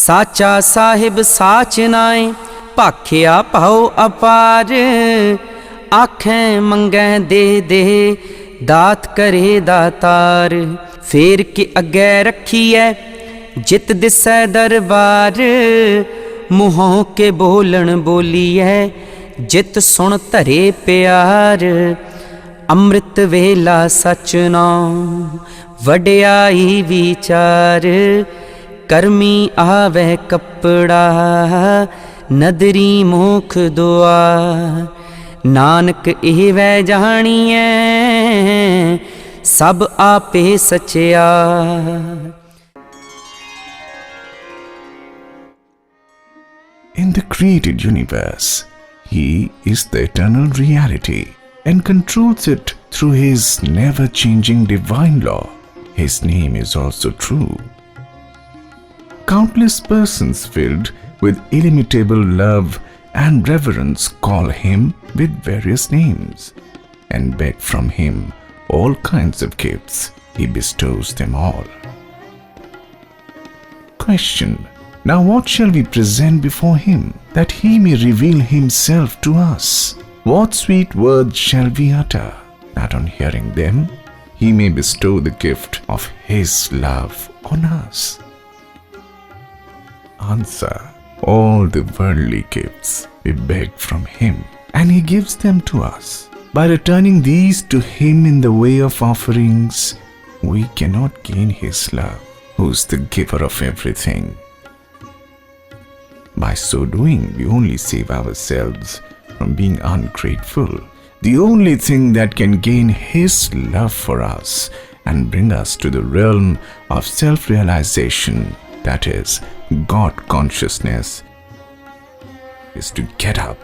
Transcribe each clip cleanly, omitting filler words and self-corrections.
साचा साहिब साच नाए भाखिया भाओ अपार। आखें मंगै दे दे दात करे दातार। फेर के अगे रखिए जित दिसै दरबार। मुहों के बोलन बोलिए जित सुन धरे प्यार। अमृत वेला सच नाम वड्याई विचार। करमी आवे कपड़ा नदरी मोख दुआर। नानक एवै जानिए सब आपे सचियार। In the created universe, He is the eternal reality and controls it through His never-changing divine law. His name is also true. Countless persons filled with illimitable love and reverence call Him with various names and beg from Him all kinds of gifts. He bestows them all. Question: now what shall we present before Him that He may reveal Himself to us? What sweet words shall we utter that on hearing them He may bestow the gift of His love on us? Answer: all the worldly gifts we beg from Him, and He gives them to us. By returning these to Him in the way of offerings, we cannot gain His love, who is the giver of everything. By so doing, we only save ourselves from being ungrateful. The only thing that can gain His love for us and bring us to the realm of self-realization, that is, God consciousness, is to get up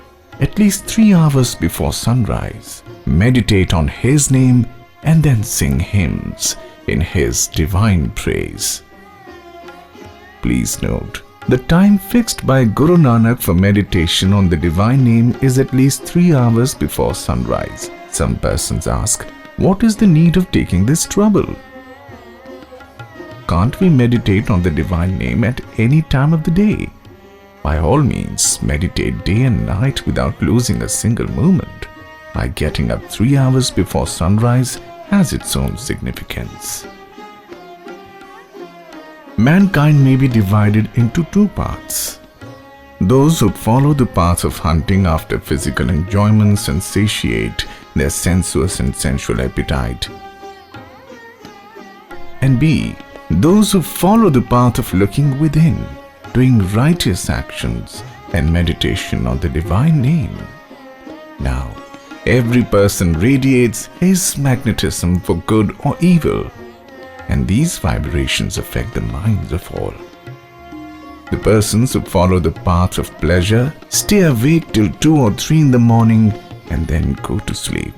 at least 3 hours before sunrise, meditate on His name, and then sing hymns in His divine praise. Please note, the time fixed by Guru Nanak for meditation on the divine name is at least 3 hours before sunrise. Some persons ask, what is the need of taking this trouble? Can't we meditate on the divine name at any time of the day? By all means, meditate day and night without losing a single moment. By getting up 3 hours before sunrise has its own significance. Mankind may be divided into 2 parts. Those who follow the path of hunting after physical enjoyments and satiate their sensuous and sensual appetite. And B, those who follow the path of looking within, doing righteous actions and meditation on the divine name. Now, every person radiates his magnetism for good or evil, and these vibrations affect the minds of all. The persons who follow the path of pleasure stay awake till 2 or 3 in the morning and then go to sleep.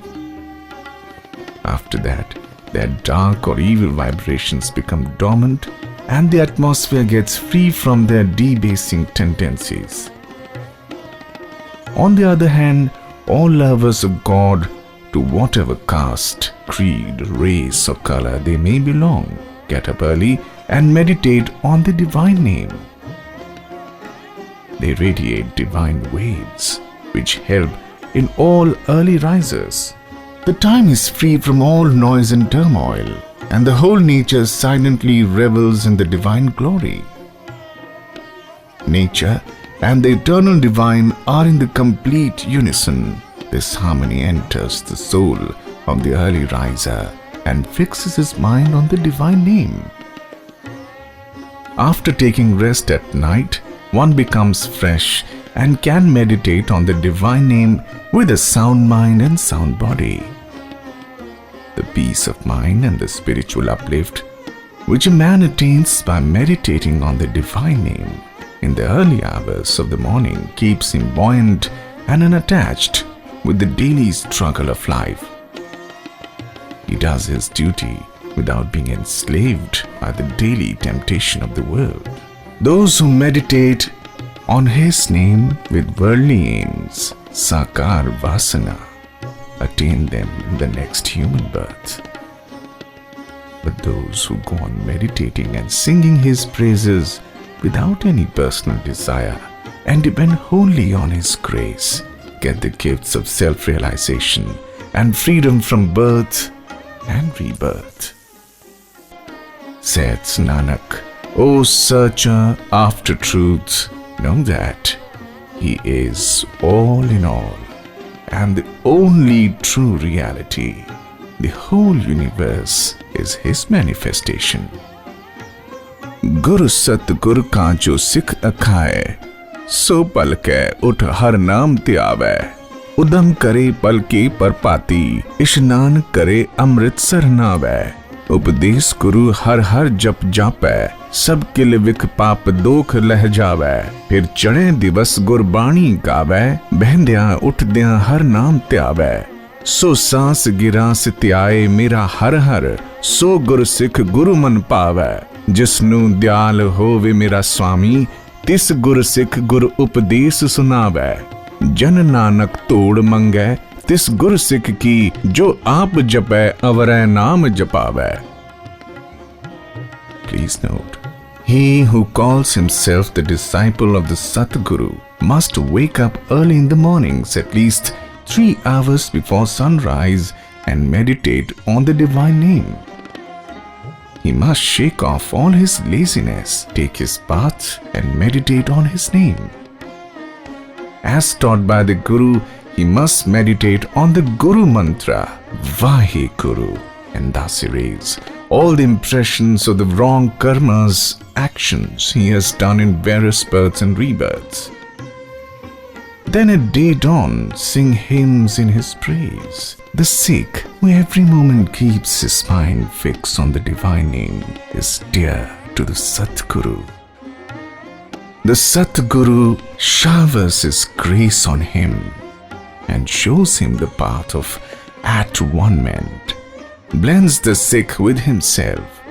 After that, their dark or evil vibrations become dormant and the atmosphere gets free from their debasing tendencies. On the other hand, all lovers of God, to whatever caste, creed, race or color they may belong, get up early and meditate on the divine name. They radiate divine waves which help in all early risers. The time is free from all noise and turmoil, and the whole nature silently revels in the divine glory. Nature and the eternal divine are in the complete unison. This harmony enters the soul of the early riser and fixes his mind on the divine name. After taking rest at night, one becomes fresh and can meditate on the divine name with a sound mind and sound body. The peace of mind and the spiritual uplift which a man attains by meditating on the divine name in the early hours of the morning keeps him buoyant and unattached with the daily struggle of life. He does his duty without being enslaved by the daily temptation of the world. Those who meditate on His name with worldly aims, sakar vasana, attain them in the next human birth. But those who go on meditating and singing His praises without any personal desire and depend wholly on His grace, get the gifts of self-realization and freedom from birth and rebirth. Says Nanak, O searcher after truth, know that He is all in all and the only true reality. The whole universe is His manifestation. गुरु सतगुर का जो सिख अखाए, सो पल कै उठ हर नाम त्यावै। उदम करे पल के परपाती, इशनान करे अमृतसर नावै। उपदेश गुरु हर हर जप जापै, सब किल विख पाप दोख लह जावै। फिर चढ़े दिवस गुरबाणी गावै, बहंदियां उठदियां हर नाम त्यावै। सो सांस गिरास त्याए मेरा हर हर, सो गुर सिख गुरु मन पावै। जिसनु दयाल होवे मेरा स्वामी, तिस गुर सिख गुर उपदेश सुनावै। जन नानक तोड़ मंगै, तिस गुर सिख की जो आप जपै अवरै नाम जपावै। Please note, he who calls himself the disciple of the Satguru must wake up early in the mornings at least 3 hours before sunrise and meditate on the divine name. He must shake off all his laziness, take his bath and meditate on his name. As taught by the Guru, he must meditate on the Guru mantra, Vaheguru, and thus erase all the impressions of the wrong karmas, actions he has done in various births and rebirths. Then at day dawn, sing hymns in his praise. The Sikh, who every moment keeps his mind fixed on the divine name, is dear to the Satguru. The Satguru showers his grace on him and shows him the path of at-one-ment, blends the Sikh with himself.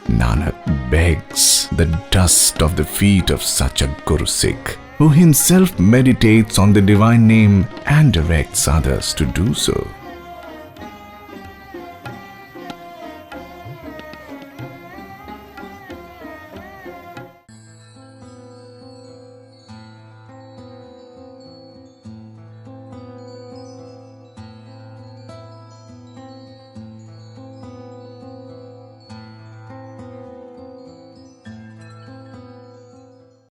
Nanak begs the dust of the feet of such a Guru Sikh, who himself meditates on the divine name and directs others to do so.